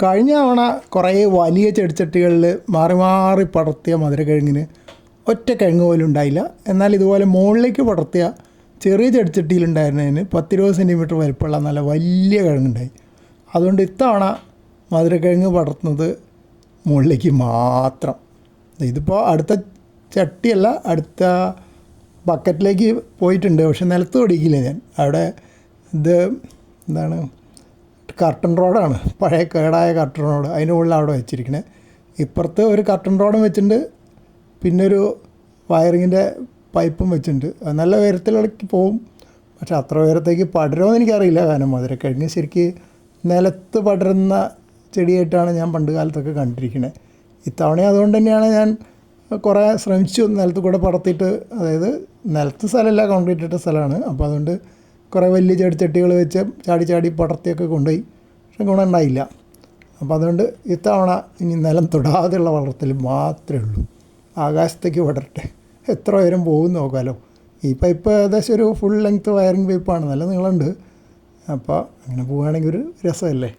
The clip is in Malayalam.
കഴിഞ്ഞ തവണ കുറേ വലിയ ചെടിച്ചട്ടികളിൽ മാറി മാറി പടർത്തിയ മധുരക്കിഴങ്ങിന് ഒറ്റ കിഴങ്ങ് പോലും ഉണ്ടായില്ല. എന്നാൽ ഇതുപോലെ മുകളിലേക്ക് പടർത്തിയ ചെറിയ ചെടിച്ചട്ടിയിലുണ്ടായിരുന്നതിന് 10-20 സെൻറ്റിമീറ്റർ വലിപ്പമുള്ള നല്ല വലിയ കിഴങ്ങുണ്ടായി. അതുകൊണ്ട് ഇത്തവണ മധുരക്കിഴങ്ങ് പടർത്തുന്നത് മുകളിലേക്ക് മാത്രം. ഇതിപ്പോൾ അടുത്ത ചട്ടിയല്ല, അടുത്ത ബക്കറ്റിലേക്ക് പോയിട്ടുണ്ട്. പക്ഷെ നിലത്ത് പിടിക്കില്ല ഞാൻ. അവിടെ ഇത് എന്താണ്, കർട്ടൺ റോഡാണ്, പഴയ കേടായ കർട്ടൺ റോഡ്. അതിൻ്റെ മുകളിൽ അവിടെ വെച്ചിരിക്കണേ. ഇപ്പുറത്ത് ഒരു കർട്ടൺ റോഡും വെച്ചിട്ടുണ്ട്, പിന്നെ ഒരു വയറിങ്ങിൻ്റെ പൈപ്പും വെച്ചിട്ടുണ്ട്. അത് നല്ല ഉയരത്തിലേക്ക് പോവും. പക്ഷെ അത്ര ഉയരത്തേക്ക് പടരുമെന്ന് എനിക്കറിയില്ല. കാരണം മധുരക്കിഴങ്ങ് ശരിക്ക് നിലത്ത് പടരുന്ന ചെടിയായിട്ടാണ് ഞാൻ പണ്ട് കാലത്തൊക്കെ കണ്ടിരിക്കുന്നത്. ഇത്തവണ അതുകൊണ്ട് തന്നെയാണ് ഞാൻ കുറേ ശ്രമിച്ചു നിലത്ത് കൂടെ പടർത്തിയിട്ട്. അതായത് നിലത്ത് സ്ഥലമല്ല, കോൺക്രീറ്റ് ഇട്ട സ്ഥലമാണ്. അപ്പോൾ അതുകൊണ്ട് കുറേ വലിയ ചെടിച്ചട്ടികൾ വെച്ച് ചാടി ചാടി പടർത്തിയൊക്കെ കൊണ്ടുപോയി. പക്ഷെ ഗുണമുണ്ടായില്ല. അപ്പോൾ അതുകൊണ്ട് ഇത്തവണ ഇനി നിലം തൊടാതെയുള്ള വളർത്തൽ മാത്രമേ ഉള്ളൂ. ആകാശത്തേക്ക് പടരട്ടെ. എത്ര ഉയരം പോകും നോക്കാമല്ലോ. ഈ പൈപ്പ് ഏകദേശം ഒരു ഫുൾ ലെങ്ത്ത് വയറിങ് പൈപ്പാണ്, നല്ല നീളമുണ്ട്. അപ്പോൾ അങ്ങനെ പോവുകയാണെങ്കിൽ ഒരു രസമല്ലേ.